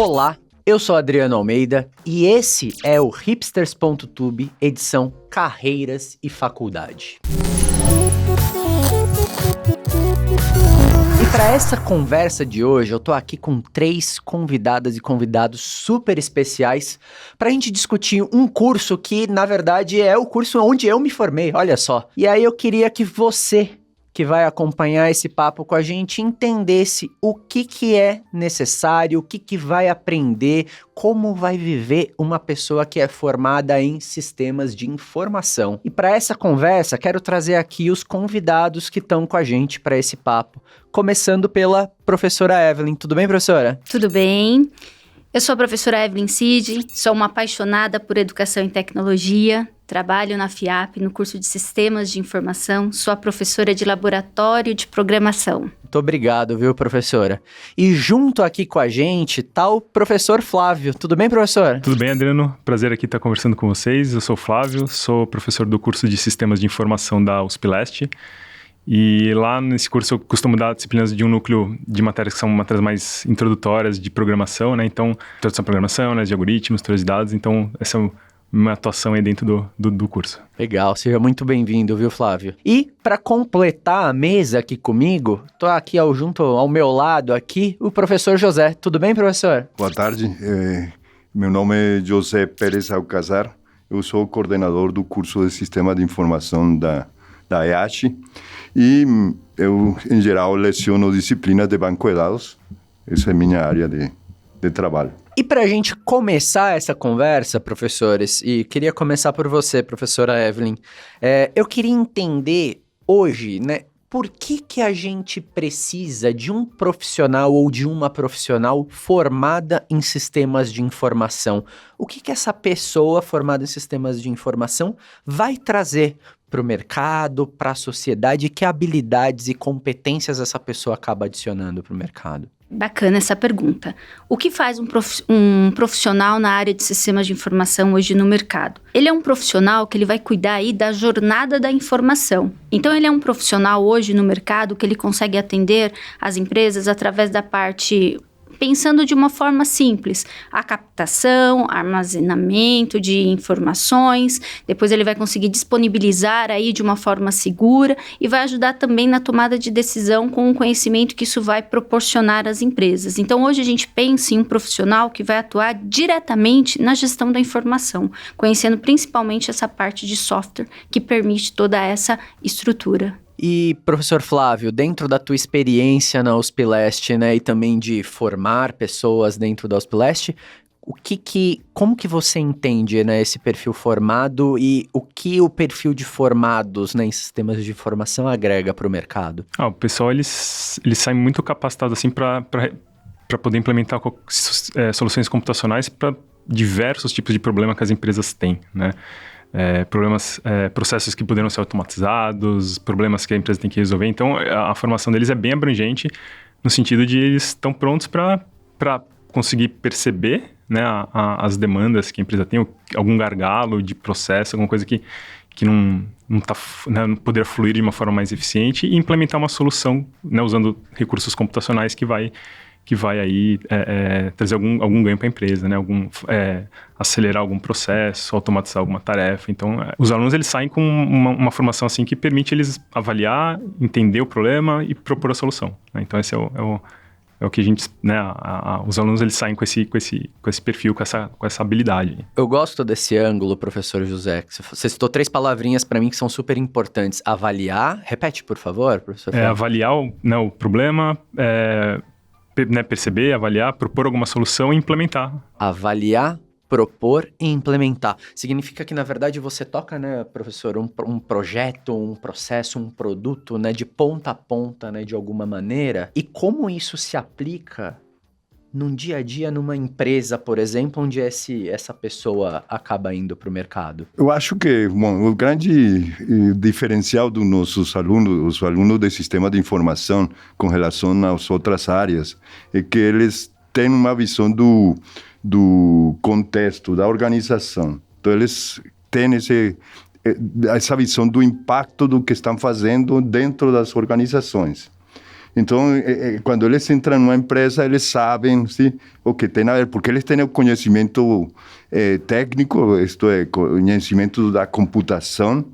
Olá, eu sou Adriano Almeida e esse é o Hipsters.tube, edição Carreiras e Faculdade. E para essa conversa de hoje, eu tô aqui com 3 convidadas e convidados super especiais pra gente discutir um curso que, na verdade, é o curso onde eu me formei, olha só. E aí eu queria que você, que vai acompanhar esse papo com a gente, entendesse o que é necessário, o que vai aprender, como vai viver uma pessoa que é formada em sistemas de informação. E para essa conversa, quero trazer aqui os convidados que estão com a gente para esse papo, começando pela professora Evelyn. Tudo bem, professora? Tudo bem. Eu sou a professora Evelyn Cid, sou uma apaixonada por educação e tecnologia, trabalho na FIAP no curso de Sistemas de Informação, sou a professora de laboratório de programação. Muito obrigado, viu, professora? E junto aqui com a gente tá o professor Flávio. Tudo bem, professor? Tudo bem, Adriano. Prazer aqui estar conversando com vocês. Eu sou o Flávio, sou professor do curso de Sistemas de Informação da USP Leste. E lá nesse curso eu costumo dar disciplinas de um núcleo de matérias que são matérias mais introdutórias de programação, né? Então, introdução à programação, né? De algoritmos, teorias de dados. Então, essa é uma atuação aí dentro do curso. Legal, seja muito bem-vindo, viu, Flávio? E para completar a mesa aqui comigo, tô aqui junto ao meu lado aqui, o professor José. Tudo bem, professor? Boa tarde, meu nome é José Pérez Alcazar, eu sou coordenador do curso de Sistema de Informação da EASH e eu, em geral, leciono disciplinas de banco de dados. Essa é a minha área de trabalho. E para a gente começar essa conversa, professores, e queria começar por você, professora Evelyn, eu queria entender hoje, né, por que a gente precisa de um profissional ou de uma profissional formada em sistemas de informação? O que essa pessoa formada em sistemas de informação vai trazer para o mercado, para a sociedade? Que habilidades e competências essa pessoa acaba adicionando para o mercado? Bacana essa pergunta. O que faz um profissional na área de sistemas de informação hoje no mercado? Ele é um profissional que ele vai cuidar aí da jornada da informação. Então, ele é um profissional hoje no mercado que ele consegue atender as empresas através da parte... Pensando de uma forma simples, a captação, armazenamento de informações, depois ele vai conseguir disponibilizar aí de uma forma segura e vai ajudar também na tomada de decisão com o conhecimento que isso vai proporcionar às empresas. Então, hoje a gente pensa em um profissional que vai atuar diretamente na gestão da informação, conhecendo principalmente essa parte de software que permite toda essa estrutura. E, professor Flávio, dentro da tua experiência na USP Leste, né, e também de formar pessoas dentro da USP Leste, como que você entende, né, esse perfil formado e o que o perfil de formados, né, em sistemas de informação agrega para o mercado? O pessoal, eles saem muito capacitados assim, para poder implementar soluções computacionais para diversos tipos de problema que as empresas têm, né? Processos que poderiam ser automatizados, problemas que a empresa tem que resolver. Então, a formação deles é bem abrangente no sentido de eles estão prontos para conseguir perceber, né, as demandas que a empresa tem, algum gargalo de processo, alguma coisa que não poderia fluir de uma forma mais eficiente e implementar uma solução, né, usando recursos computacionais que vai aí trazer algum ganho para a empresa, né? Acelerar algum processo, automatizar alguma tarefa. Então, os alunos eles saem com uma formação assim que permite eles avaliar, entender o problema e propor a solução, né? Então, esse é o que a gente, né? Os alunos eles saem com esse perfil, com essa habilidade. Eu gosto desse ângulo, professor José. Você citou 3 palavrinhas para mim que são super importantes. Avaliar, repete, por favor, professor. Avaliar o problema, né, perceber, avaliar, propor alguma solução e implementar. Avaliar, propor e implementar. Significa que, na verdade, você toca, né, professor, um projeto, um processo, um produto, né, de ponta a ponta, né, de alguma maneira. E como isso se aplica num dia a dia, numa empresa, por exemplo, onde essa pessoa acaba indo para o mercado? Eu acho que o grande diferencial dos nossos alunos, os alunos de sistema de informação com relação às outras áreas, é que eles têm uma visão do contexto, da organização. Então, eles têm essa visão do impacto do que estão fazendo dentro das organizações. Então, quando eles entram numa empresa, eles sabem, sim, o que tem a ver, porque eles têm o conhecimento técnico, isto é, conhecimento da computação,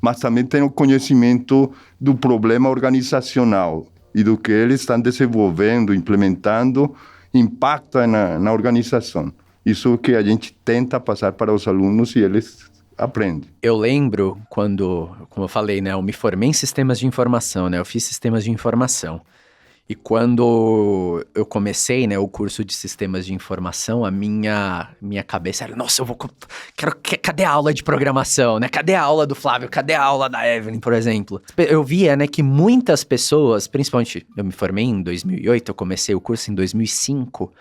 mas também têm o conhecimento do problema organizacional e do que eles estão desenvolvendo, implementando, impacta na organização. Isso que a gente tenta passar para os alunos e eles aprendem. Eu lembro quando, como eu falei, né, eu me formei em sistemas de informação, né, eu fiz sistemas de informação. E quando eu comecei, né, o curso de sistemas de informação, a minha cabeça era, nossa, cadê a aula de programação, né? Cadê a aula do Flávio? Cadê a aula da Evelyn, por exemplo? Eu via, né, que muitas pessoas, principalmente, eu me formei em 2008, eu comecei o curso em 2005,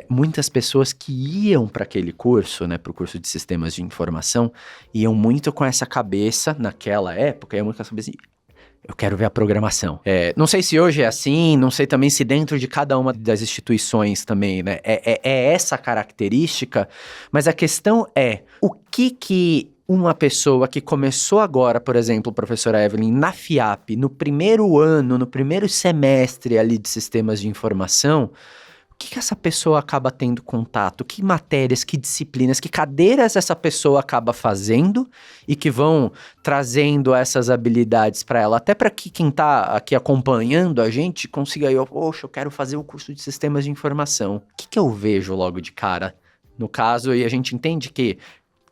muitas pessoas que iam para aquele curso, né, para o curso de sistemas de informação, iam muito com essa cabeça, naquela época, iam muito com essa cabeça, eu quero ver a programação. Não sei se hoje é assim, não sei também se dentro de cada uma das instituições também, né, é essa característica, mas a questão é, o que uma pessoa que começou agora, por exemplo, professora Evelyn, na FIAP, no primeiro ano, no primeiro semestre ali de sistemas de informação, o que essa pessoa acaba tendo contato? Que matérias, que disciplinas, que cadeiras essa pessoa acaba fazendo e que vão trazendo essas habilidades para ela? Até para que quem está aqui acompanhando a gente consiga, poxa, eu quero fazer o curso de sistemas de informação. O que eu vejo logo de cara? No caso, e a gente entende que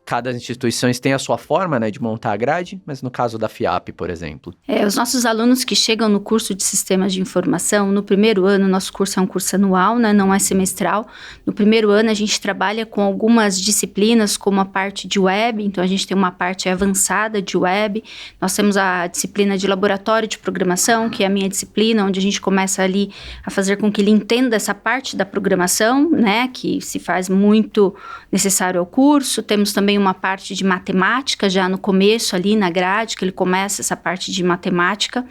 cada instituição tem a sua forma, né, de montar a grade, mas no caso da FIAP, por exemplo. Os nossos alunos que chegam no curso de Sistemas de Informação, no primeiro ano, nosso curso é um curso anual, né, não é semestral. No primeiro ano, a gente trabalha com algumas disciplinas, como a parte de web, então a gente tem uma parte avançada de web. Nós temos a disciplina de laboratório de programação, que é a minha disciplina, onde a gente começa ali a fazer com que ele entenda essa parte da programação, né, que se faz muito necessário ao curso. Temos também uma parte de matemática já no começo ali na grade, que ele começa essa parte de matemática,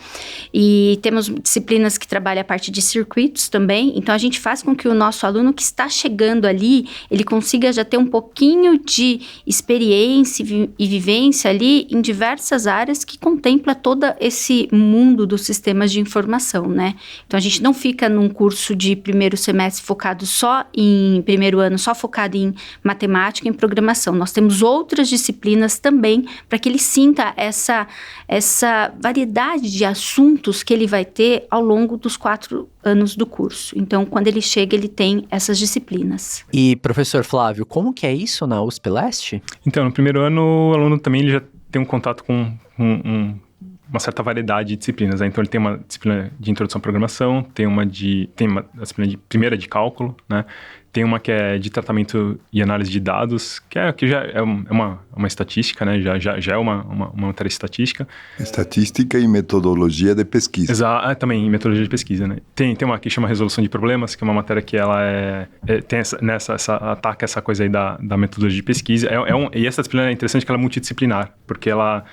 e temos disciplinas que trabalham a parte de circuitos também. Então a gente faz com que o nosso aluno que está chegando ali, ele consiga já ter um pouquinho de experiência e vivência ali em diversas áreas que contempla todo esse mundo dos sistemas de informação, né? Então a gente não fica num curso de primeiro semestre focado só em primeiro ano, só focado em matemática e em programação. Nós temos outras disciplinas também para que ele sinta essa variedade de assuntos que ele vai ter ao longo dos 4 anos do curso. Então, quando ele chega, ele tem essas disciplinas. E, professor Flávio, como que é isso na USP Leste? Então, no primeiro ano, o aluno também ele já tem um contato com uma certa variedade de disciplinas, né? Então ele tem uma disciplina de introdução à programação, tem uma disciplina de primeira de cálculo, né? Tem uma que é de tratamento e análise de dados, que já é uma estatística, né? Já é uma matéria estatística. Estatística e metodologia de pesquisa. Exato, também metodologia de pesquisa, né? Tem uma que chama resolução de problemas, que é uma matéria que ela tem ataca essa coisa aí da metodologia de pesquisa. E essa disciplina é interessante que ela é multidisciplinar, porque ela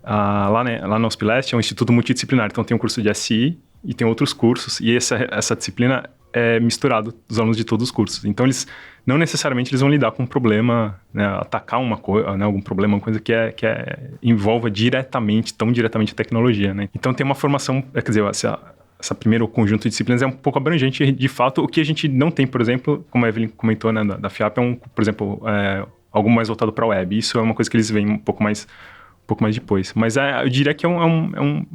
lá na USP Leste é um instituto multidisciplinar, então tem um curso de SI e tem outros cursos, e essa disciplina é misturado dos alunos de todos os cursos. Então, eles não necessariamente vão lidar com um problema, né, atacar uma coisa, né, algum problema, uma coisa que envolva tão diretamente a tecnologia, né? Então, tem uma formação, quer dizer, essa primeiro conjunto de disciplinas é um pouco abrangente, de fato. O que a gente não tem, por exemplo, como a Evelyn comentou, né, da FIAP, por exemplo, algo mais voltado para a web. Isso é uma coisa que eles veem um pouco mais depois. Mas eu diria que o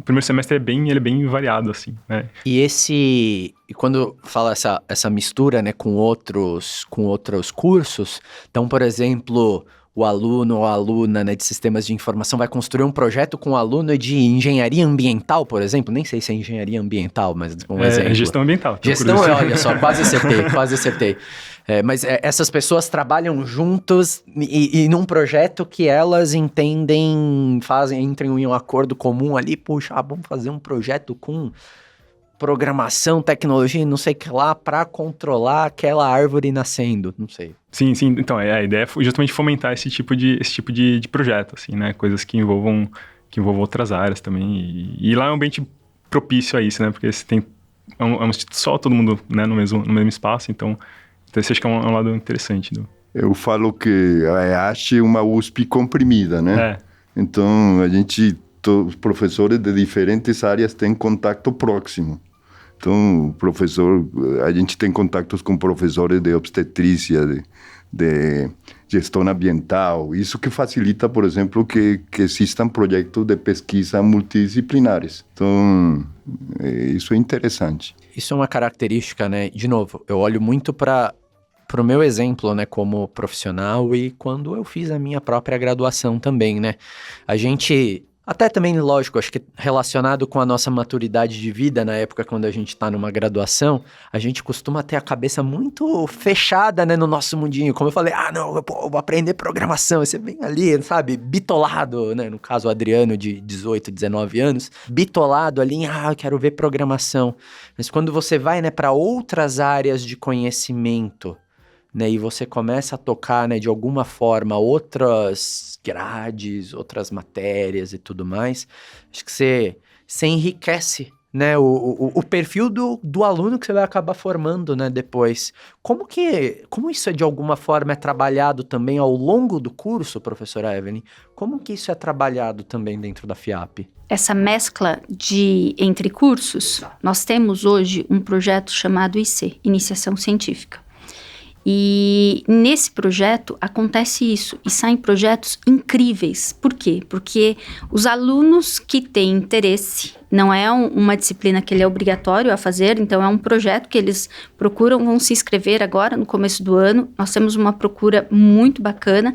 primeiro semestre ele é bem variado, assim, né? E quando fala essa mistura, né, com outros cursos, então, por exemplo, o aluno ou a aluna, né, de sistemas de informação vai construir um projeto com o aluno de engenharia ambiental, por exemplo, nem sei se é engenharia ambiental, mas um exemplo. Gestão ambiental. Gestão, olha só, quase acertei. Mas essas pessoas trabalham juntos e num projeto que elas entendem, entram em um acordo comum ali, puxa, vamos fazer um projeto com programação, tecnologia, não sei o que lá, para controlar aquela árvore nascendo, não sei. Sim, então a ideia é justamente fomentar esse tipo de projeto, assim, né, coisas que envolvam outras áreas também, e lá é um ambiente propício a isso, né, porque você tem um instituto só, todo mundo, né, no mesmo espaço, então esse acho que é um lado interessante. Eu falo que a EASH é uma USP comprimida, né? Então, os professores de diferentes áreas têm contato próximo. Então, o professor, a gente tem contatos com professores de obstetrícia, de gestão ambiental, isso que facilita, por exemplo, que existam projetos de pesquisa multidisciplinares. Então, isso é interessante. Isso é uma característica, né? De novo, eu olho muito para o meu exemplo, né, como profissional e quando eu fiz a minha própria graduação também, né? A gente, até também, lógico, acho que relacionado com a nossa maturidade de vida na época quando a gente está numa graduação, a gente costuma ter a cabeça muito fechada, né, no nosso mundinho. Como eu falei, não, eu vou aprender programação. Você vem ali, sabe, bitolado, né? No caso, o Adriano de 18, 19 anos, bitolado ali, eu quero ver programação. Mas quando você vai, né, para outras áreas de conhecimento, né, e você começa a tocar, né, de alguma forma outras grades, outras matérias e tudo mais, acho que você enriquece, né, o perfil do aluno que você vai acabar formando, né, depois. Como isso de alguma forma é trabalhado também ao longo do curso, professora Evelyn? Como que isso é trabalhado também dentro da FIAP? Essa mescla entre cursos, nós temos hoje um projeto chamado IC, Iniciação Científica. E nesse projeto acontece isso, e saem projetos incríveis. Por quê? Porque os alunos que têm interesse, não é uma disciplina que ele é obrigatório a fazer, então é um projeto que eles vão se inscrever agora no começo do ano. Nós temos uma procura muito bacana,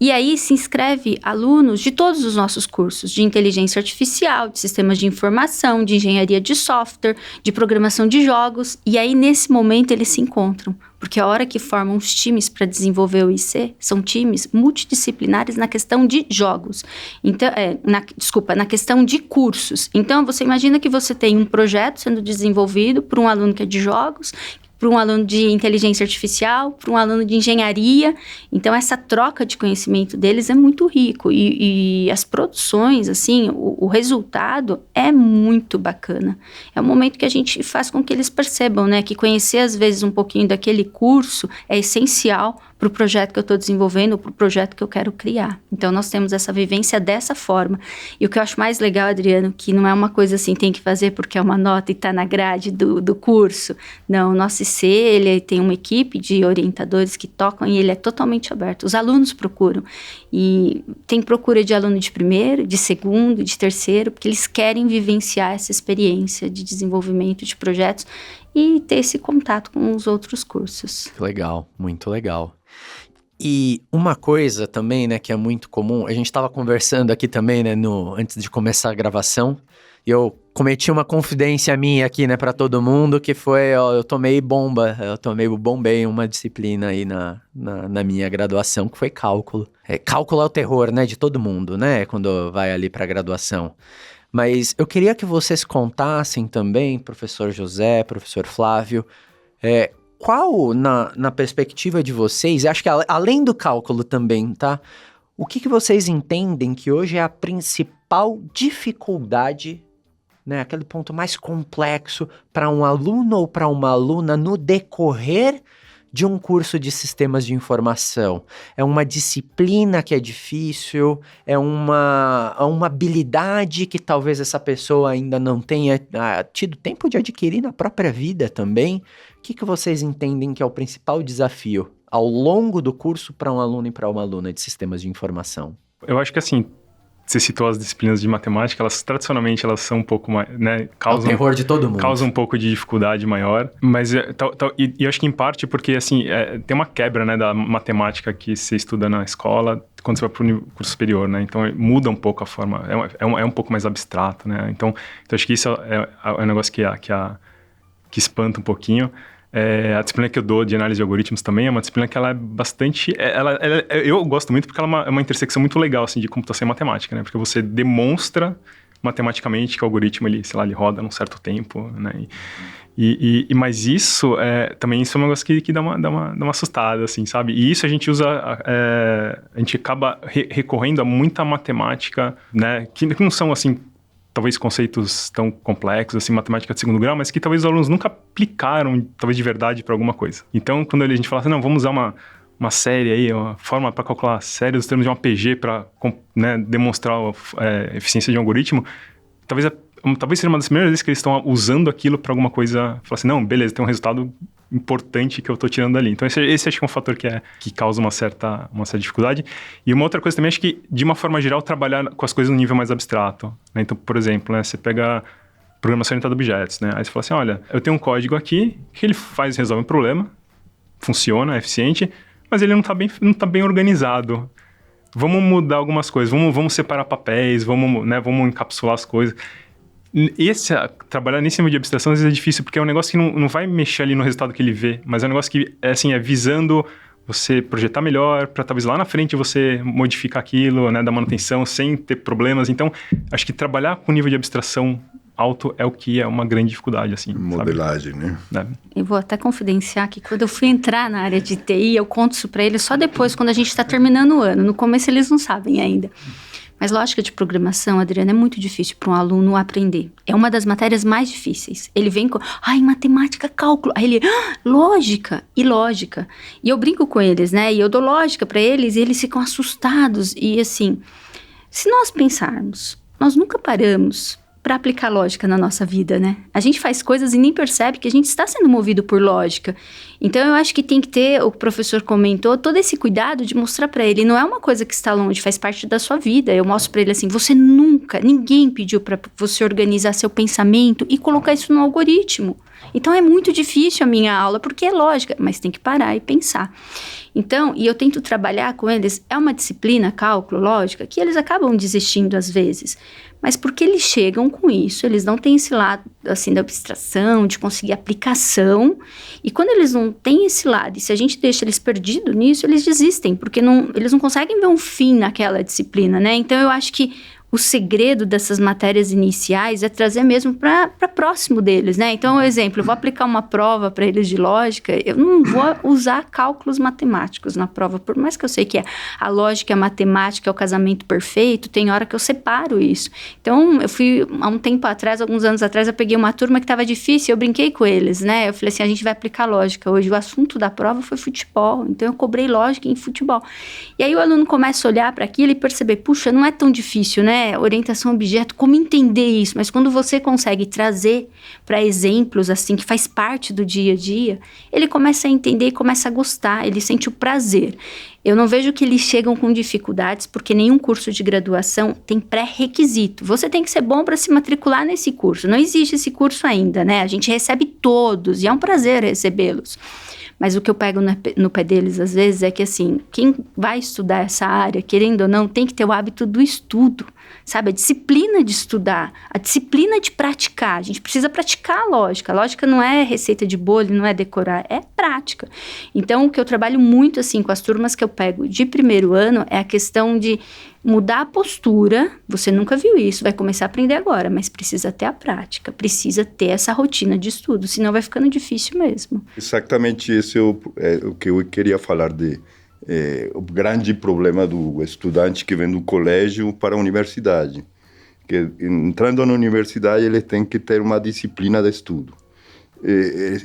e aí se inscreve alunos de todos os nossos cursos, de inteligência artificial, de sistemas de informação, de engenharia de software, de programação de jogos, e aí nesse momento eles se encontram. Porque a hora que formam os times para desenvolver o IC, são times multidisciplinares na questão de jogos. Então, na questão de cursos. Então, você imagina que você tem um projeto sendo desenvolvido por um aluno que é de jogos, para um aluno de inteligência artificial, para um aluno de engenharia. Então, essa troca de conhecimento deles é muito rico. E as produções, assim, o resultado é muito bacana. É um momento que a gente faz com que eles percebam, né, que conhecer, às vezes, um pouquinho daquele curso é essencial para o projeto que eu estou desenvolvendo ou para o projeto que eu quero criar. Então, nós temos essa vivência dessa forma. E o que eu acho mais legal, Adriano, que não é uma coisa assim, tem que fazer porque é uma nota e está na grade do curso. Não, o nosso IC, ele tem uma equipe de orientadores que tocam e ele é totalmente aberto. Os alunos procuram. E tem procura de aluno de primeiro, de segundo, de terceiro, porque eles querem vivenciar essa experiência de desenvolvimento de projetos e ter esse contato com os outros cursos. Legal, muito legal. E uma coisa também, né, que é muito comum, a gente estava conversando aqui também, né, antes de começar a gravação, e eu cometi uma confidência minha aqui, né, para todo mundo, que foi, eu bombei uma disciplina aí na minha graduação, que foi cálculo. Cálculo é o terror, né, de todo mundo, né, quando vai ali para a graduação. Mas eu queria que vocês contassem também, professor José, professor Flávio, qual, na perspectiva de vocês, acho que além do cálculo também, tá? O que vocês entendem que hoje é a principal dificuldade, né? Aquele ponto mais complexo para um aluno ou para uma aluna no decorrer de um curso de sistemas de informação? É uma disciplina que é difícil? É uma habilidade que talvez essa pessoa ainda não tenha tido tempo de adquirir na própria vida também? O que vocês entendem que é o principal desafio ao longo do curso para um aluno e para uma aluna de sistemas de informação? Eu acho que assim, você citou as disciplinas de matemática, tradicionalmente elas são um pouco mais, né, causam, é o terror de todo mundo. Causam um pouco de dificuldade maior, mas e eu acho que em parte porque assim, tem uma quebra, né, da matemática que você estuda na escola quando você vai para o curso superior, né, então muda um pouco a forma, é um pouco mais abstrato, né, então acho que isso é um negócio que espanta um pouquinho. A disciplina que eu dou de análise de algoritmos também é uma disciplina que ela é bastante... eu gosto muito porque ela é uma intersecção muito legal, assim, de computação e matemática, né? Porque você demonstra matematicamente que o algoritmo, ele roda num certo tempo, né? Mas isso, também isso é um negócio que dá uma assustada, assim, sabe? E isso a gente usa... a gente acaba recorrendo a muita matemática, né? Que não são, assim... talvez conceitos tão complexos, assim, matemática de segundo grau, mas que talvez os alunos nunca aplicaram, talvez de verdade, para alguma coisa. Então, quando a gente fala assim, não, vamos usar uma série aí, uma forma para calcular a série dos termos de uma PG para, né, demonstrar a eficiência de um algoritmo, talvez talvez seja uma das primeiras vezes que eles estão usando aquilo para alguma coisa, falar assim, não, beleza, tem um resultado importante que eu estou tirando dali. Então, esse acho que é um fator que causa uma certa dificuldade. E uma outra coisa também, acho que, de uma forma geral, trabalhar com as coisas no nível mais abstrato, né? Então, por exemplo, né, você pega programação orientada a objetos, né? Aí você fala assim, olha, eu tenho um código aqui que ele resolve um problema, funciona, é eficiente, mas ele não tá bem organizado. Vamos mudar algumas coisas, vamos separar papéis, vamos encapsular as coisas. Trabalhar nesse nível de abstração às vezes é difícil, porque é um negócio que não vai mexer ali no resultado que ele vê, mas é um negócio que é visando você projetar melhor, para talvez lá na frente você modificar aquilo, né, dar manutenção sem ter problemas. Então, acho que trabalhar com nível de abstração alto é o que é uma grande dificuldade, assim. Modelagem, sabe? Né? Eu vou até confidenciar que quando eu fui entrar na área de TI, eu conto isso para eles só depois, quando a gente está terminando o ano. No começo eles não sabem ainda. Mas lógica de programação, Adriana, é muito difícil para um aluno aprender. É uma das matérias mais difíceis. Ele vem com, matemática, cálculo. Aí ele, lógica e lógica. E eu brinco com eles, né? E eu dou lógica para eles e eles ficam assustados. E assim, se nós pensarmos, nós nunca paramos para aplicar lógica na nossa vida, né? A gente faz coisas e nem percebe que a gente está sendo movido por lógica. Então, eu acho que tem que ter, o professor comentou, todo esse cuidado de mostrar para ele. Não é uma coisa que está longe, faz parte da sua vida. Eu mostro para ele assim, ninguém pediu para você organizar seu pensamento e colocar isso no algoritmo. Então, é muito difícil a minha aula, porque é lógica, mas tem que parar e pensar. Então, e eu tento trabalhar com eles, é uma disciplina, cálculo, lógica, que eles acabam desistindo às vezes. Mas porque eles chegam com isso, eles não têm esse lado, assim, da abstração, de conseguir aplicação. E quando eles não têm esse lado, e se a gente deixa eles perdidos nisso, eles desistem, porque eles não conseguem ver um fim naquela disciplina, né? Então, eu acho que o segredo dessas matérias iniciais é trazer mesmo para próximo deles, né? Então, por exemplo, eu vou aplicar uma prova para eles de lógica, eu não vou usar cálculos matemáticos na prova, por mais que eu sei que a lógica e a matemática é o casamento perfeito, tem hora que eu separo isso. Então, eu fui, há um tempo atrás, alguns anos atrás, eu peguei uma turma que estava difícil, eu brinquei com eles, né? Eu falei assim, a gente vai aplicar lógica hoje, o assunto da prova foi futebol, então eu cobrei lógica em futebol. E aí o aluno começa a olhar para aquilo e perceber, puxa, não é tão difícil, né? Orientação a objeto, como entender isso? Mas quando você consegue trazer para exemplos, assim, que faz parte do dia a dia, ele começa a entender e começa a gostar, ele sente o prazer. Eu não vejo que eles chegam com dificuldades, porque nenhum curso de graduação tem pré-requisito. Você tem que ser bom para se matricular nesse curso. Não existe esse curso ainda, né? A gente recebe todos e é um prazer recebê-los. Mas o que eu pego no pé deles, às vezes, é que, assim, quem vai estudar essa área, querendo ou não, tem que ter o hábito do estudo, sabe? A disciplina de estudar, a disciplina de praticar. A gente precisa praticar a lógica. A lógica não é receita de bolo, não é decorar, é prática. Então, o que eu trabalho muito, assim, com as turmas que eu pego de primeiro ano é a questão de mudar a postura. Você nunca viu isso, vai começar a aprender agora, mas precisa ter a prática, precisa ter essa rotina de estudo, senão vai ficando difícil mesmo. Exatamente esse é o que eu queria falar o grande problema do estudante que vem do colégio para a universidade. Que entrando na universidade, ele tem que ter uma disciplina de estudo.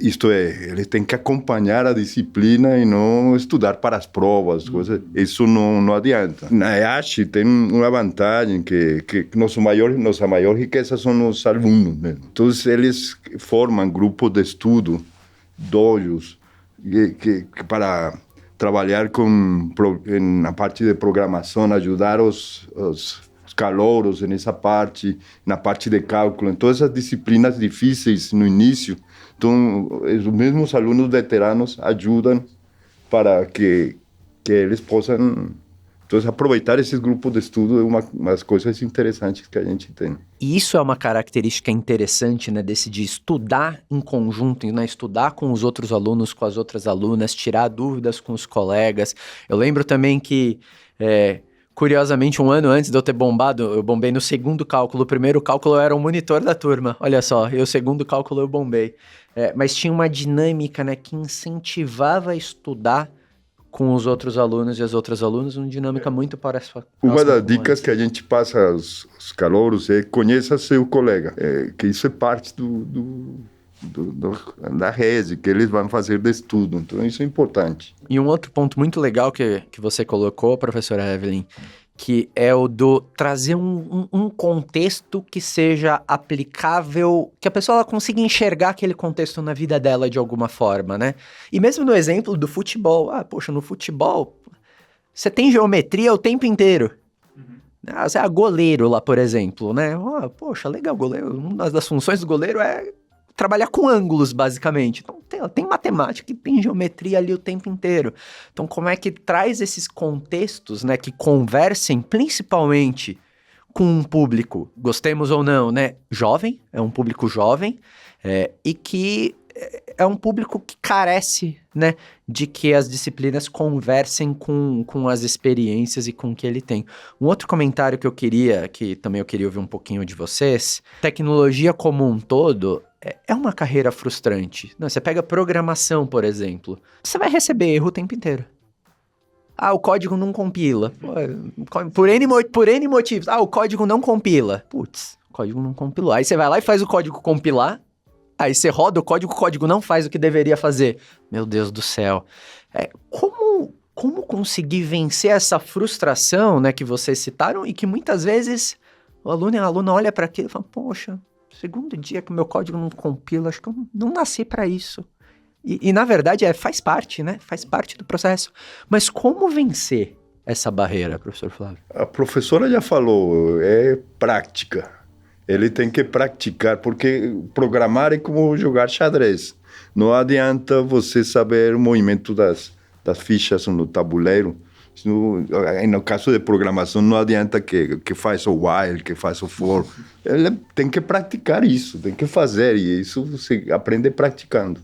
Isto é, ele tem que acompanhar a disciplina e não estudar para as provas, coisas. Isso não adianta. Na EASH tem uma vantagem que nossa maior riqueza são os alunos mesmo. Então, eles formam grupos de estudo, dojos, que para trabalhar na parte de programação, ajudar os calouros nessa parte, na parte de cálculo. Então, essas disciplinas difíceis no início, então, os mesmos alunos veteranos ajudam para que eles possam aproveitar esses grupos de estudo. É umas coisas interessantes que a gente tem. E isso é uma característica interessante, né, de estudar em conjunto, né, estudar com os outros alunos, com as outras alunas, tirar dúvidas com os colegas. Eu lembro também que... Curiosamente, um ano antes de eu ter bombado, eu bombei no segundo cálculo. O primeiro cálculo eu era o monitor da turma, olha só, e o segundo cálculo eu bombei. Mas tinha uma dinâmica, né, que incentivava a estudar com os outros alunos e as outras alunas, uma dinâmica muito próxima. Uma das dicas que a gente passa aos calouros é conheça seu colega, que isso é parte da rede que eles vão fazer de estudo, então isso é importante. E um outro ponto muito legal que você colocou, professora Evelyn, que é o do trazer um contexto que seja aplicável, que a pessoa ela consiga enxergar aquele contexto na vida dela de alguma forma, né? E mesmo no exemplo do futebol, poxa, no futebol, você tem geometria o tempo inteiro. Você é goleiro lá, por exemplo, né? Poxa, legal, goleiro. Uma das funções do goleiro é trabalhar com ângulos, basicamente. Então, tem matemática e tem geometria ali o tempo inteiro. Então, como é que traz esses contextos, né, que conversem principalmente com um público, gostemos ou não, né, jovem, é um público jovem, e que é um público que carece, né, de que as disciplinas conversem com as experiências e com o que ele tem. Um outro comentário que também eu queria ouvir um pouquinho de vocês, tecnologia como um todo é uma carreira frustrante. Você pega programação, por exemplo, você vai receber erro o tempo inteiro. O código não compila. Por N motivos. O código não compila. Putz, o código não compilou. Aí você vai lá e faz o código compilar. Aí você roda o código não faz o que deveria fazer. Meu Deus do céu. Como conseguir vencer essa frustração, né, que vocês citaram e que muitas vezes o aluno e a aluna olha para aquilo e fala, poxa, segundo dia que o meu código não compila, acho que eu não nasci para isso. E na verdade faz parte, né? Faz parte do processo. Mas como vencer essa barreira, professor Flávio? A professora já falou, é prática. Ele tem que praticar, porque programar é como jogar xadrez. Não adianta você saber o movimento das fichas no tabuleiro. No caso de programação, não adianta que faz o while, que faz o for. Ele tem que praticar isso, tem que fazer. E isso você aprende praticando.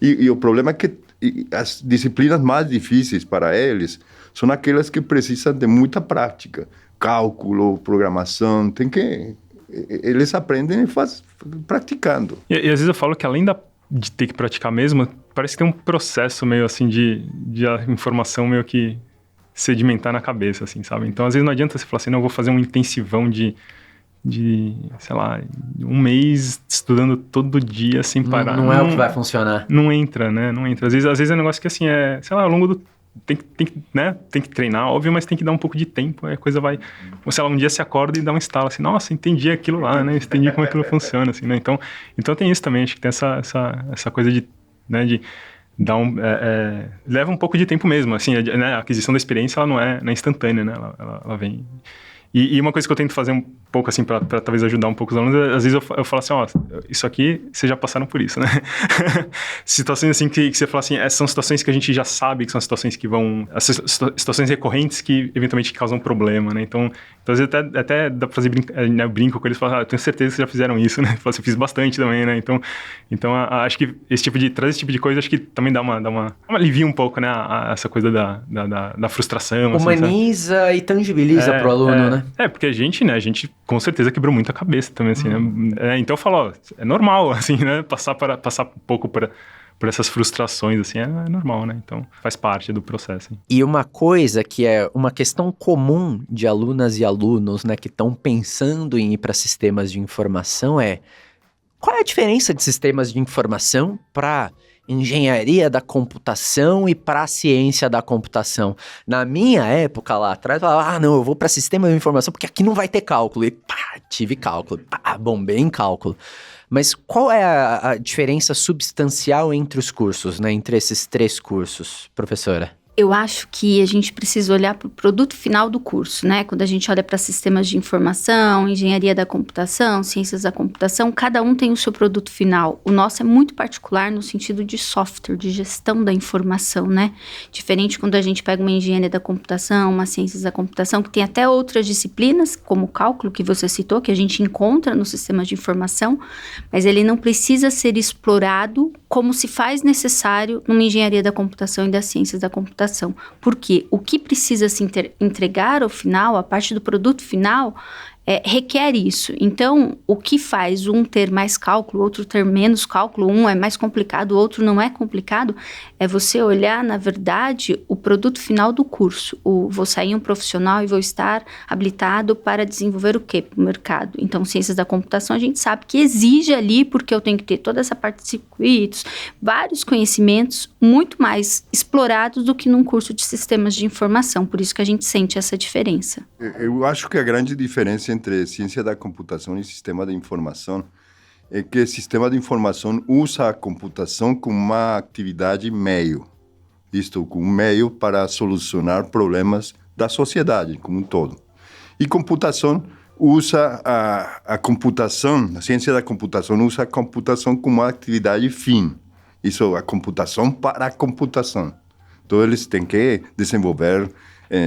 E o problema é que as disciplinas mais difíceis para eles são aquelas que precisam de muita prática. Cálculo, programação, eles aprendem praticando. E às vezes eu falo que além de ter que praticar mesmo, parece que tem um processo meio assim de a informação meio que sedimentar na cabeça, assim, sabe? Então, às vezes não adianta você falar assim, não, eu vou fazer um intensivão de sei lá, um mês estudando todo dia sem parar. Não é o que vai funcionar. Não entra, né? Não entra. Às vezes é um negócio que assim, sei lá, ao longo do... Tem que treinar, óbvio, mas tem que dar um pouco de tempo, aí a coisa vai... Sei lá, um dia você acorda e dá um estalo, assim, nossa, entendi aquilo lá, né? Entendi como aquilo funciona, assim, né? Então tem isso também, acho que tem essa coisa de, né, de dar leva um pouco de tempo mesmo, assim, né? A aquisição da experiência, ela não é instantânea, né? Ela vem... E uma coisa que eu tento fazer um pouco, assim, para talvez ajudar um pouco os alunos, às vezes eu falo assim, isso aqui, vocês já passaram por isso, né? Situações, assim, que você fala assim, são situações que a gente já sabe que são situações que vão... Situações recorrentes que, eventualmente, causam problema, né? Então às vezes, até dá pra fazer brinco com eles, falar, eu tenho certeza que vocês já fizeram isso, né? Eu fiz bastante também, né? Então acho que trazer esse tipo de coisa, acho que também dá uma alivia um pouco, né? Essa coisa da frustração. Humaniza assim, e tangibiliza pro aluno, né? Porque a gente com certeza quebrou muito a cabeça também, assim, né? Então eu falo, é normal, assim, né? Passar um pouco por essas frustrações, assim, é normal, né? Então faz parte do processo. Hein? E uma coisa que é uma questão comum de alunas e alunos, né, que estão pensando em ir para sistemas de informação qual é a diferença de sistemas de informação para engenharia da computação e para a ciência da computação. Na minha época lá atrás, eu falava, não, eu vou para sistema de informação porque aqui não vai ter cálculo. E tive cálculo, bombei em cálculo. Mas qual é a diferença substancial entre os cursos, né? Entre esses 3 cursos, professora? Eu acho que a gente precisa olhar para o produto final do curso, né? Quando a gente olha para sistemas de informação, engenharia da computação, ciências da computação, cada um tem o seu produto final. O nosso é muito particular no sentido de software, de gestão da informação, né? Diferente quando a gente pega uma engenharia da computação, uma ciências da computação, que tem até outras disciplinas, como o cálculo que você citou, que a gente encontra nos sistemas de informação, mas ele não precisa ser explorado como se faz necessário numa engenharia da computação e das ciências da computação. Porque o que precisa se entregar ao final, a parte do produto final, requer isso. Então, o que faz um ter mais cálculo, outro ter menos cálculo, um é mais complicado, o outro não é complicado, é você olhar, na verdade, o produto final do curso. Vou sair um profissional e vou estar habilitado para desenvolver o quê? Para o mercado. Então, ciências da computação, a gente sabe que exige ali, porque eu tenho que ter toda essa parte de circuitos, vários conhecimentos muito mais explorados do que num curso de sistemas de informação. Por isso que a gente sente essa diferença. Eu acho que a grande diferença entre ciência da computação e sistema de informação é que o sistema de informação usa a computação como uma atividade meio. Isto, como um meio para solucionar problemas da sociedade como um todo. E computação usa a computação, a ciência da computação usa a computação como uma atividade fim. Isso, a computação para a computação. Então, eles têm que desenvolver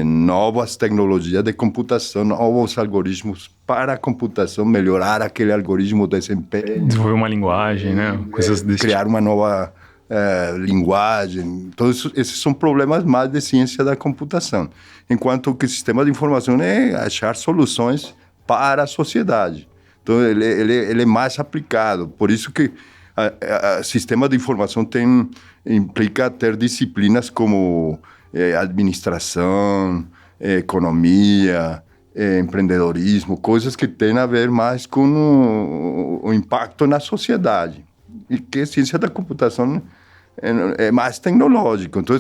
novas tecnologias de computação, novos algoritmos para a computação, melhorar aquele algoritmo de desempenho. Desenvolver uma linguagem, né? Coisas desse criar uma nova linguagem. Então, esses são problemas mais de ciência da computação. Enquanto que o sistema de informação é achar soluções para a sociedade. Então, ele é mais aplicado. Por isso que o sistema de informação implica ter disciplinas como administração, economia, empreendedorismo, coisas que têm a ver mais com o impacto na sociedade. E que a ciência da computação é mais tecnológico. Então,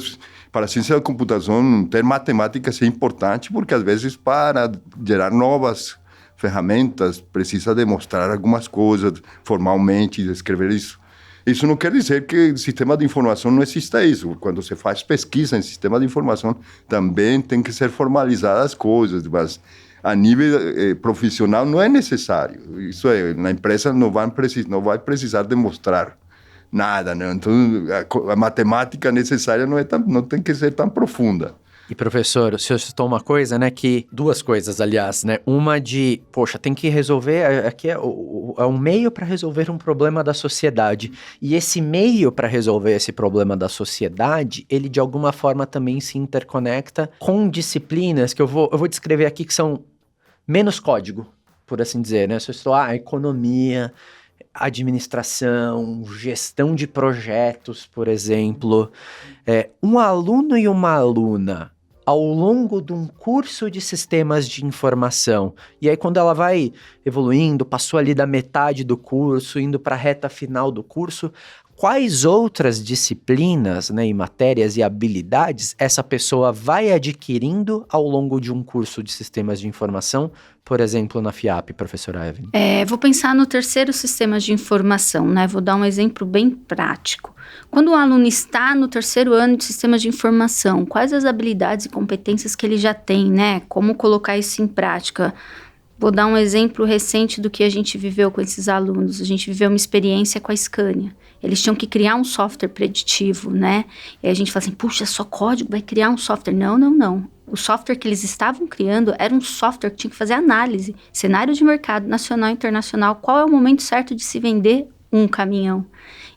para a ciência da computação, ter matemáticas é importante, porque às vezes para gerar novas ferramentas precisa demonstrar algumas coisas formalmente, escrever isso. Isso não quer dizer que o sistema de informação não exista isso. Quando se faz pesquisa em sistema de informação, também tem que ser formalizadas as coisas, mas a nível profissional não é necessário. Isso é, na empresa não vai precisar demonstrar nada, né? Então, a matemática necessária não tem que ser tão profunda. E, professor, o senhor citou uma coisa, né, duas coisas, aliás, né, uma de, poxa, tem que resolver, aqui é um meio para resolver um problema da sociedade, e esse meio para resolver esse problema da sociedade, ele de alguma forma também se interconecta com disciplinas que eu vou descrever aqui que são menos código, por assim dizer, né, se eu estou, economia, administração, gestão de projetos, por exemplo, um aluno e uma aluna ao longo de um curso de sistemas de informação, e aí quando ela vai evoluindo, passou ali da metade do curso, indo para a reta final do curso, quais outras disciplinas, né, e matérias e habilidades essa pessoa vai adquirindo ao longo de um curso de sistemas de informação, por exemplo, na FIAP, professora Evelyn? Vou pensar no terceiro sistema de informação, né? Vou dar um exemplo bem prático. Quando um aluno está no terceiro ano de sistemas de informação, quais as habilidades e competências que ele já tem, né? Como colocar isso em prática? Vou dar um exemplo recente do que a gente viveu com esses alunos. A gente viveu uma experiência com a Scania. Eles tinham que criar um software preditivo, né? E a gente fala assim, puxa, só código vai criar um software. Não. O software que eles estavam criando era um software que tinha que fazer análise, cenário de mercado nacional e internacional, qual é o momento certo de se vender um caminhão.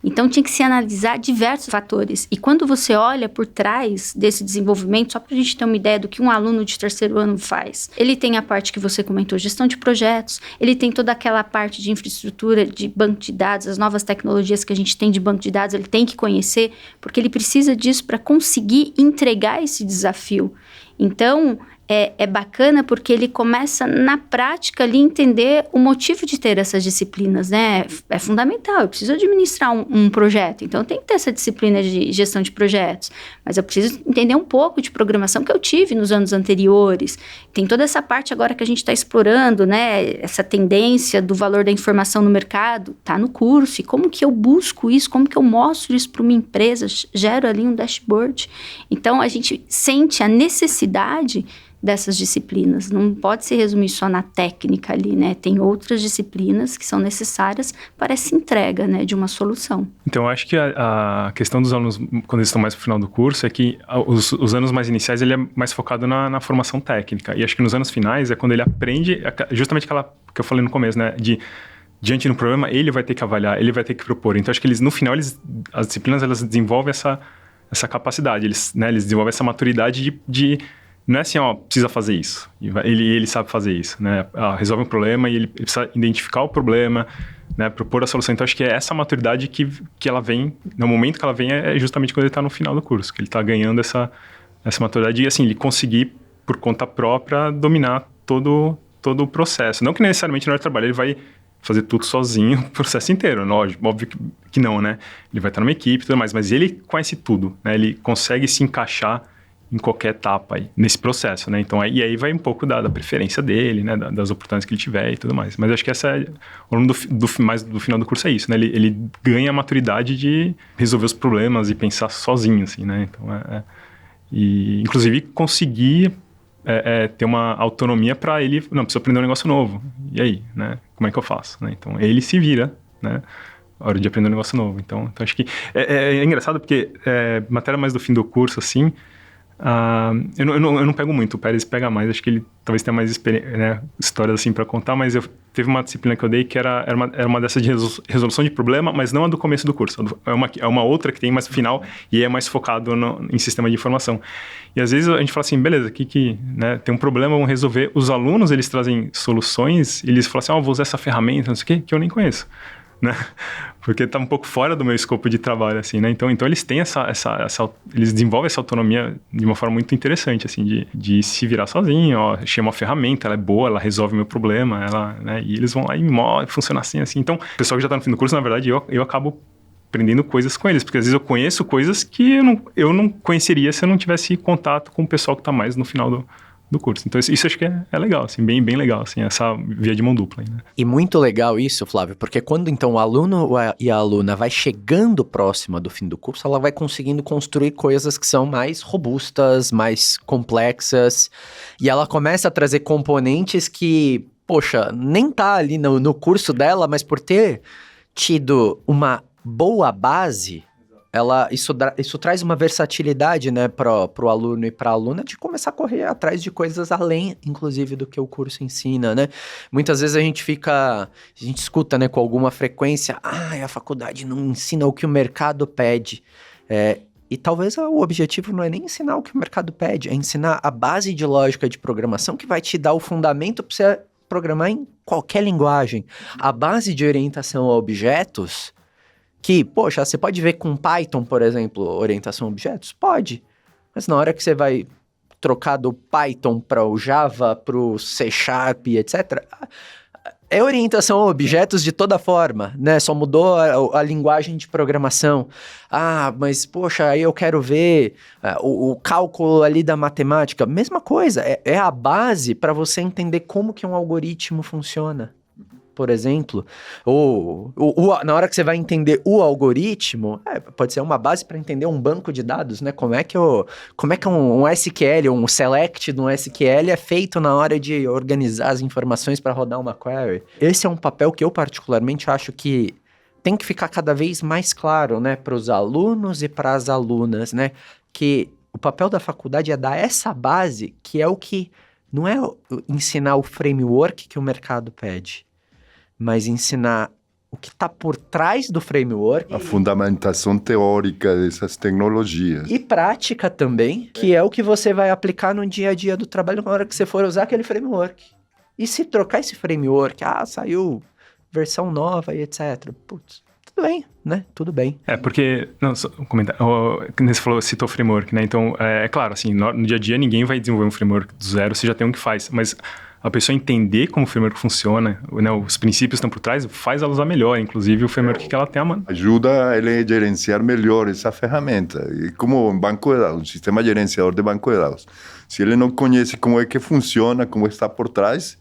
Então, tinha que se analisar diversos fatores. E quando você olha por trás desse desenvolvimento, só para a gente ter uma ideia do que um aluno de terceiro ano faz, ele tem a parte que você comentou, gestão de projetos, ele tem toda aquela parte de infraestrutura, de banco de dados, as novas tecnologias que a gente tem de banco de dados, ele tem que conhecer, porque ele precisa disso para conseguir entregar esse desafio. Então, é bacana porque ele começa na prática ali entender o motivo de ter essas disciplinas, né? É fundamental, eu preciso administrar um projeto, então eu tenho que ter essa disciplina de gestão de projetos, mas eu preciso entender um pouco de programação que eu tive nos anos anteriores. Tem toda essa parte agora que a gente está explorando, né? Essa tendência do valor da informação no mercado, tá no curso, e como que eu busco isso, como que eu mostro isso para uma empresa, gero ali um dashboard. Então, a gente sente a necessidade dessas disciplinas. Não pode se resumir só na técnica ali, né? Tem outras disciplinas que são necessárias para essa entrega, né, de uma solução. Então, eu acho que a questão dos alunos, quando eles estão mais para o final do curso, é que os anos mais iniciais, ele é mais focado na formação técnica. E acho que nos anos finais é quando ele aprende, justamente aquela que eu falei no começo, né, diante do problema, ele vai ter que avaliar, ele vai ter que propor. Então, acho que no final, as disciplinas, elas desenvolvem essa capacidade, eles desenvolvem essa maturidade de não é assim, ó, precisa fazer isso. Ele sabe fazer isso, né? Resolve um problema e ele precisa identificar o problema, né? Propor a solução. Então, acho que é essa maturidade que ela vem, no momento que ela vem, é justamente quando ele está no final do curso, que ele está ganhando essa maturidade e, assim, ele conseguir, por conta própria, dominar todo o processo. Não que necessariamente na hora de trabalho ele vai fazer tudo sozinho, o processo inteiro. Óbvio que não, né? Ele vai estar numa equipe e tudo mais, mas ele conhece tudo, né? Ele consegue se encaixar em qualquer etapa aí, nesse processo, né? Então, e aí vai um pouco da preferência dele, né? Das oportunidades que ele tiver e tudo mais. Mas eu acho que essa ao longo mais do final do curso é isso, né? Ele ganha a maturidade de resolver os problemas e pensar sozinho, assim, né? Então, e inclusive conseguir ter uma autonomia para ele, não, preciso aprender um negócio novo. E aí, né? Como é que eu faço? Né? Então, ele se vira, né? A hora de aprender um negócio novo. Então acho que é engraçado porque matéria mais do fim do curso, assim, eu não pego muito, o Pérez pega mais, acho que ele talvez tenha mais né, histórias assim para contar, mas teve uma disciplina que eu dei que era uma dessas de resolução de problema, mas não a do começo do curso, é uma outra que tem mais final e é mais focado em sistema de informação. E às vezes a gente fala assim, beleza, aqui né, tem um problema, vamos resolver. Os alunos, eles trazem soluções, eles falam assim, vou usar essa ferramenta, não sei o quê, que eu nem conheço. Né? Porque está um pouco fora do meu escopo de trabalho, assim, né? Então eles têm eles desenvolvem essa autonomia de uma forma muito interessante, assim, de se virar sozinho, achei uma ferramenta, ela é boa, ela resolve o meu problema, né? E eles vão lá e funciona assim. Então, o pessoal que já está no fim do curso, na verdade, eu acabo aprendendo coisas com eles, porque às vezes eu conheço coisas que eu não conheceria se eu não tivesse contato com o pessoal que está mais no final do curso. Então, isso acho que é legal, assim, bem, bem legal, assim, essa via de mão dupla. Né? E muito legal isso, Flávio, porque quando, então, o aluno e a aluna vai chegando próxima do fim do curso, ela vai conseguindo construir coisas que são mais robustas, mais complexas, e ela começa a trazer componentes que, poxa, nem tá ali no curso dela, mas por ter tido uma boa base... Isso traz uma versatilidade, né, pro aluno e pra aluna de começar a correr atrás de coisas além, inclusive, do que o curso ensina, né? Muitas vezes a gente escuta, né, com alguma frequência, a faculdade não ensina o que o mercado pede. E talvez o objetivo não é nem ensinar o que o mercado pede, é ensinar a base de lógica de programação que vai te dar o fundamento para você programar em qualquer linguagem. A base de orientação a objetos... Que, poxa, você pode ver com Python, por exemplo, orientação a objetos? Pode. Mas na hora que você vai trocar do Python para o Java, para o C#, etc., é orientação a objetos de toda forma, né? Só mudou a linguagem de programação. Mas, poxa, aí eu quero ver o cálculo ali da matemática. Mesma coisa, é a base para você entender como que um algoritmo funciona. Por exemplo, ou na hora que você vai entender o algoritmo, pode ser uma base para entender um banco de dados, né? Como é que um SQL, um select de um SQL é feito na hora de organizar as informações para rodar uma query. Esse é um papel que eu particularmente acho que tem que ficar cada vez mais claro, né? Para os alunos e para as alunas, né? Que o papel da faculdade é dar essa base, que é o que não é ensinar o framework que o mercado pede, mas ensinar o que está por trás do framework. A fundamentação teórica dessas tecnologias. E prática também, que é o que você vai aplicar no dia a dia do trabalho na hora que você for usar aquele framework. E se trocar esse framework, saiu versão nova e etc. Putz, tudo bem, né? Tudo bem. Porque... um comentário. Você citou framework, né? Então, é claro, assim, no dia a dia ninguém vai desenvolver um framework do zero, você já tem um que faz, mas... A pessoa entender como o framework funciona, né, os princípios estão por trás, faz ela usar melhor, inclusive o framework que ela tem a mão. Ajuda ele a gerenciar melhor essa ferramenta. E como um banco de dados, um sistema gerenciador de banco de dados. Se ele não conhece como é que funciona, como está por trás,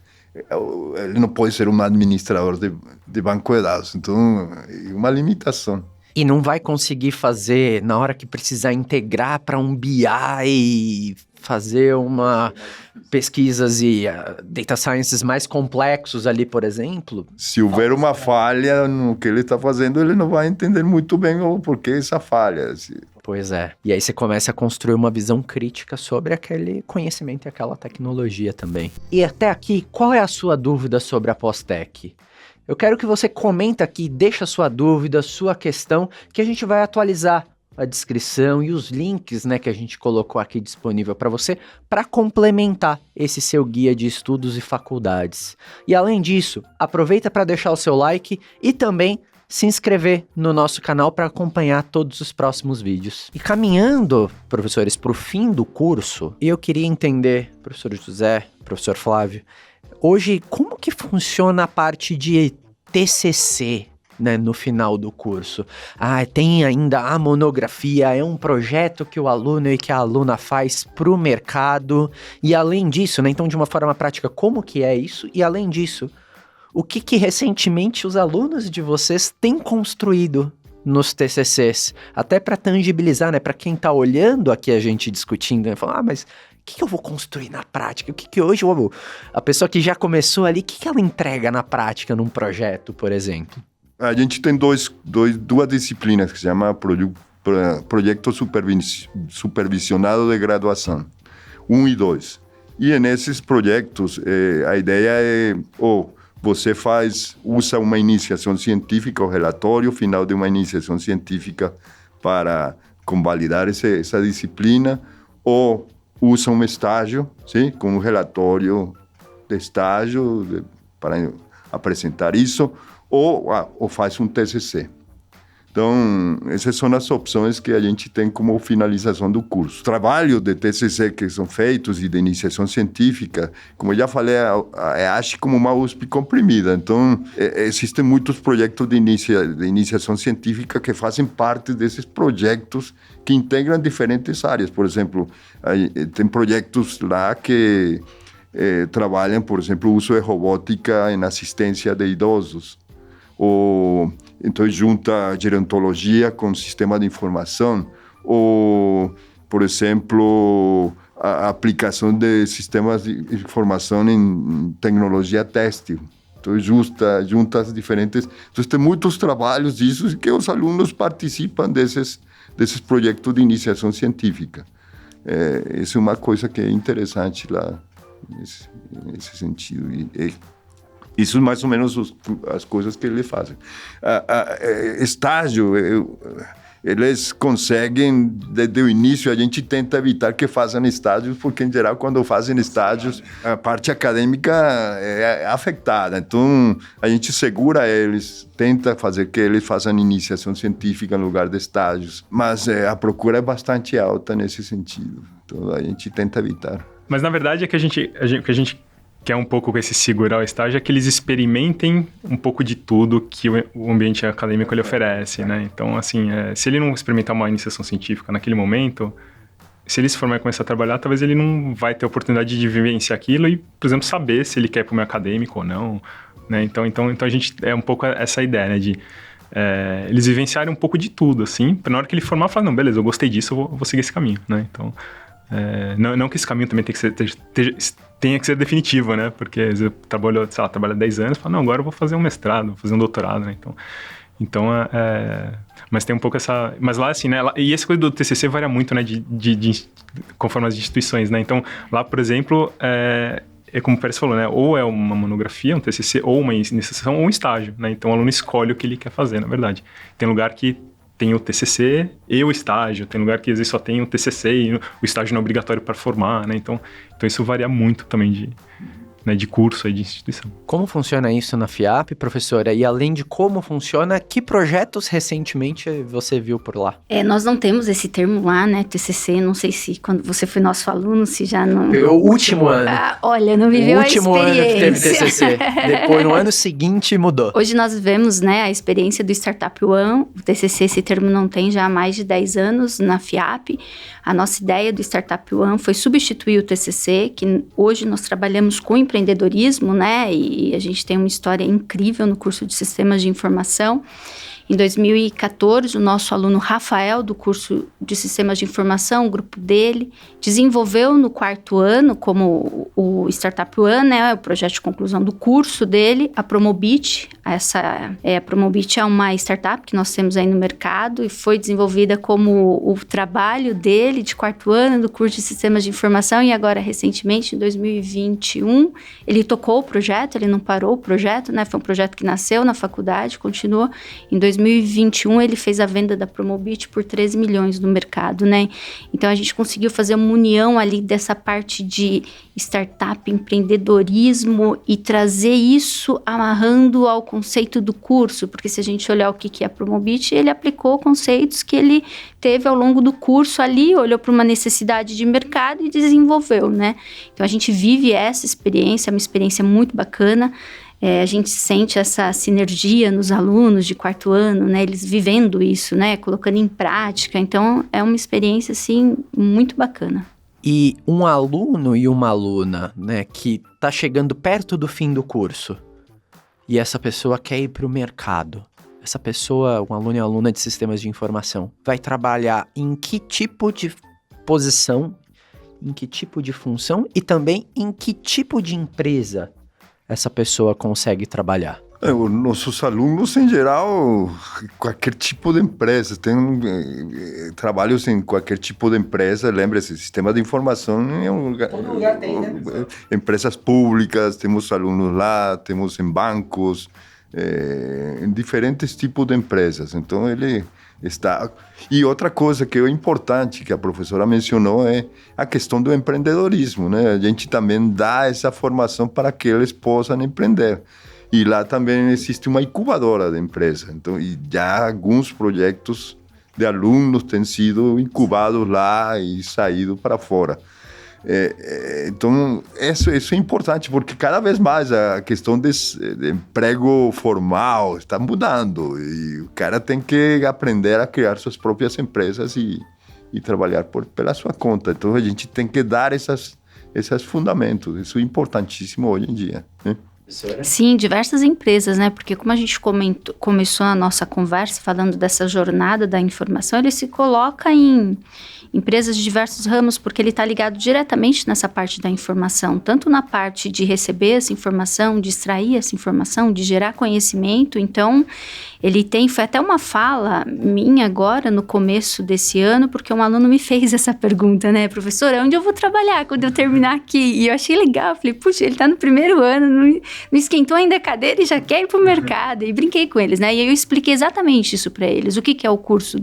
ele não pode ser um administrador de banco de dados. Então, é uma limitação. E não vai conseguir fazer, na hora que precisar integrar para um BI e fazer pesquisas e data sciences mais complexos ali, por exemplo. Se houver uma falha no que ele está fazendo, ele não vai entender muito bem o porquê essa falha. Pois é. E aí você começa a construir uma visão crítica sobre aquele conhecimento e aquela tecnologia também. E até aqui, qual é a sua dúvida sobre a Postec? Eu quero que você comenta aqui, deixa sua dúvida, sua questão, que a gente vai atualizar a descrição e os links, né, que a gente colocou aqui disponível para você, para complementar esse seu guia de estudos e faculdades. E além disso, aproveita para deixar o seu like e também se inscrever no nosso canal para acompanhar todos os próximos vídeos. E caminhando, professores, para o fim do curso, eu queria entender, professor José, professor Flávio, hoje como que funciona a parte de TCC, né, no final do curso? Tem ainda a monografia, é um projeto que o aluno e que a aluna faz para o mercado, e além disso, né, então de uma forma prática, como que é isso? E além disso, o que recentemente os alunos de vocês têm construído nos TCCs? Até para tangibilizar, né? Para quem está olhando aqui a gente discutindo, né? Falar, mas o que eu vou construir na prática? O que hoje a pessoa que já começou ali, o que ela entrega na prática num projeto, por exemplo? A gente tem duas disciplinas que se chama Projeto Supervisionado de Graduação, 1 e 2. E nesses projetos, a ideia é... Você usa uma iniciação científica, o relatório final de uma iniciação científica para convalidar essa disciplina, ou usa um estágio, sim, com um relatório de estágio para apresentar isso, ou faz um TCC. Então, essas são as opções que a gente tem como finalização do curso. Trabalhos de TCC que são feitos e de iniciação científica, como eu já falei, acho como uma USP comprimida. Então, existem muitos projetos de iniciação científica que fazem parte desses projetos que integram diferentes áreas. Por exemplo, tem projetos lá que trabalham, por exemplo, o uso de robótica em assistência de idosos. Então, junta gerontologia com sistema de informação, ou, por exemplo, a aplicação de sistemas de informação em tecnologia têxtil. Então, junta as diferentes... Então, tem muitos trabalhos disso que os alunos participam desses projetos de iniciação científica. Essa é uma coisa que é interessante lá, nesse sentido. Isso mais ou menos as coisas que eles fazem. Estágio, eles conseguem, desde o início, a gente tenta evitar que façam estágios, porque, em geral, quando fazem estágios, a parte acadêmica é afetada. Então, a gente segura eles, tenta fazer que eles façam iniciação científica no lugar de estágios, mas a procura é bastante alta nesse sentido. Então, a gente tenta evitar. Mas, na verdade, é que a gente quer um pouco com esse segurar o estágio, é que eles experimentem um pouco de tudo que o ambiente acadêmico lhe oferece, né? Então, assim, se ele não experimentar uma iniciação científica naquele momento, se ele se formar e começar a trabalhar, talvez ele não vai ter a oportunidade de vivenciar aquilo e, por exemplo, saber se ele quer ir para o meio acadêmico ou não, né? Então a gente é um pouco essa ideia, né? De eles vivenciarem um pouco de tudo, assim, para na hora que ele formar, falar, não, beleza, eu gostei disso, eu vou seguir esse caminho, né? Então... Não que esse caminho também tenha que ser definitivo, né? Porque você trabalha 10 anos e fala, não, agora eu vou fazer um mestrado, vou fazer um doutorado, né? Então mas tem um pouco essa... Mas lá, assim, né? E essa coisa do TCC varia muito, né? Conforme as instituições, né? Então, lá, por exemplo, como o Pérez falou, né? Ou é uma monografia, um TCC, ou uma iniciação, ou um estágio, né? Então, o aluno escolhe o que ele quer fazer, na verdade. Tem lugar que tem o TCC e o estágio, tem lugar que às vezes só tem o TCC e o estágio não é obrigatório para formar, né? Então isso varia muito também de curso e de instituição. Como funciona isso na FIAP, professora? E além de como funciona, que projetos recentemente você viu por lá? Nós não temos esse termo lá, né, TCC, não sei se quando você foi nosso aluno, se já não... O último ano. Olha, não viveu a experiência. O último ano que teve TCC. Depois, no ano seguinte, mudou. Hoje nós vivemos, né, a experiência do Startup One. O TCC, esse termo não tem já há mais de 10 anos na FIAP. A nossa ideia do Startup One foi substituir o TCC, que hoje nós trabalhamos com empreendedorismo, né? E a gente tem uma história incrível no curso de Sistemas de Informação. Em 2014, o nosso aluno Rafael, do curso de Sistemas de Informação, o grupo dele, desenvolveu no 4º ano, como o Startup One, né? O projeto de conclusão do curso dele, a Promobit, A Promobit é uma startup que nós temos aí no mercado e foi desenvolvida como o trabalho dele de 4º ano do curso de Sistemas de Informação, e agora, recentemente, em 2021, ele tocou o projeto, ele não parou o projeto, né? Foi um projeto que nasceu na faculdade, continuou. Em 2021, ele fez a venda da Promobit por 13 milhões no mercado, né? Então, a gente conseguiu fazer uma união ali dessa parte de startup, empreendedorismo e trazer isso amarrando ao conceito do curso, porque se a gente olhar o que é a Promobit, ele aplicou conceitos que ele teve ao longo do curso ali, olhou para uma necessidade de mercado e desenvolveu, né? Então, a gente vive essa experiência, é uma experiência muito bacana. A gente sente essa sinergia nos alunos de 4º ano, né? Eles vivendo isso, né? Colocando em prática. Então, é uma experiência, assim, muito bacana. E um aluno e uma aluna, né, que tá chegando perto do fim do curso e essa pessoa quer ir para o mercado. Essa pessoa, um aluno e aluna de sistemas de informação, vai trabalhar em que tipo de posição, em que tipo de função e também em que tipo de empresa essa pessoa consegue trabalhar? Os nossos alunos, em geral, qualquer tipo de empresa, tem trabalhos em qualquer tipo de empresa. Lembre-se, sistema de informação é um lugar... Todo lugar tem, né? Empresas públicas, temos alunos lá, temos em bancos, em diferentes tipos de empresas. Então, ele está... E outra coisa que é importante, que a professora mencionou, é a questão do empreendedorismo, né? A gente também dá essa formação para que eles possam empreender. E lá também existe uma incubadora de empresa. Então, e já alguns projetos de alunos têm sido incubados lá e saído para fora. Então, isso é importante, porque cada vez mais a questão de emprego formal está mudando. E o cara tem que aprender a criar suas próprias empresas e trabalhar pela sua conta. Então, a gente tem que dar esses fundamentos. Isso é importantíssimo hoje em dia, né? Sim, diversas empresas, né? Porque como a gente começou a nossa conversa falando dessa jornada da informação, ele se coloca em empresas de diversos ramos, porque ele está ligado diretamente nessa parte da informação, tanto na parte de receber essa informação, de extrair essa informação, de gerar conhecimento. Então, foi até uma fala minha agora, no começo desse ano, porque um aluno me fez essa pergunta, né? Professora, onde eu vou trabalhar quando eu terminar aqui? E eu achei legal, falei, puxa, ele está no 1º ano, não esquentou ainda a cadeira e já quer ir para o mercado. E brinquei com eles, né? E eu expliquei exatamente isso para eles. O que é o curso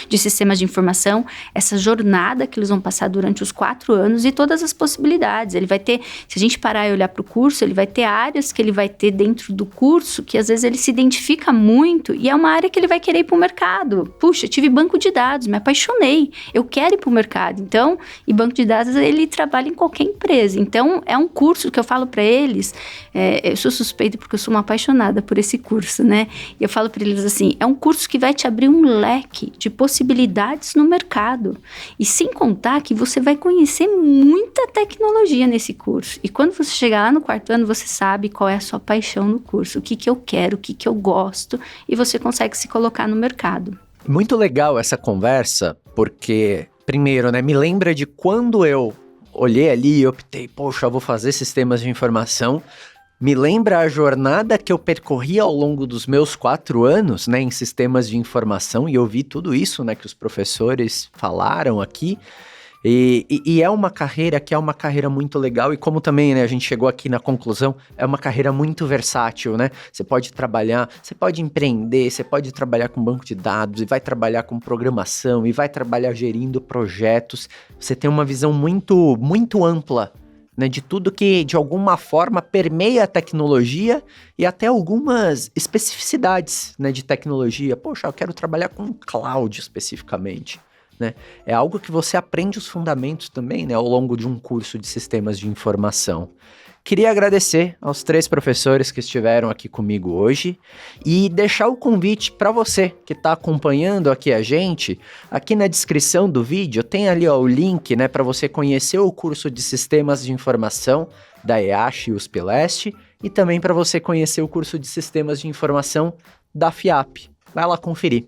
de sistemas de informação, essa jornada que eles vão passar durante os 4 anos e todas as possibilidades. Ele vai ter, se a gente parar e olhar para o curso, ele vai ter áreas que ele vai ter dentro do curso que às vezes ele se identifica muito e é uma área que ele vai querer ir para o mercado. Puxa, eu tive banco de dados, me apaixonei, eu quero ir para o mercado. Então, e banco de dados, ele trabalha em qualquer empresa. Então, é um curso que eu falo para eles, eu sou suspeita porque eu sou uma apaixonada por esse curso, né? E eu falo para eles assim, é um curso que vai te abrir um leque de possibilidades no mercado. E sem contar que você vai conhecer muita tecnologia nesse curso. E quando você chegar lá no 4º ano, você sabe qual é a sua paixão no curso, o que eu quero, o que eu gosto, e você consegue se colocar no mercado. Muito legal essa conversa, porque, primeiro, né, me lembra de quando eu olhei ali e optei, poxa, eu vou fazer sistemas de informação. Me lembra a jornada que eu percorri ao longo dos meus 4 anos, né, em sistemas de informação, e eu vi tudo isso, né, que os professores falaram aqui. E é uma carreira que é uma carreira muito legal, e como também, né, a gente chegou aqui na conclusão, é uma carreira muito versátil, né? Você pode trabalhar, você pode empreender, você pode trabalhar com banco de dados, e vai trabalhar com programação, e vai trabalhar gerindo projetos. Você tem uma visão muito, muito ampla, né, de tudo que, de alguma forma, permeia a tecnologia e até algumas especificidades, né, de tecnologia. Poxa, eu quero trabalhar com cloud especificamente. Né? É algo que você aprende os fundamentos também, né, ao longo de um curso de sistemas de informação. Queria agradecer aos 3 professores que estiveram aqui comigo hoje e deixar o convite para você que está acompanhando aqui a gente. Aqui na descrição do vídeo tem ali, ó, o link, né, para você conhecer o curso de sistemas de informação da EASH e USP Leste e também para você conhecer o curso de sistemas de informação da FIAP. Vai lá conferir.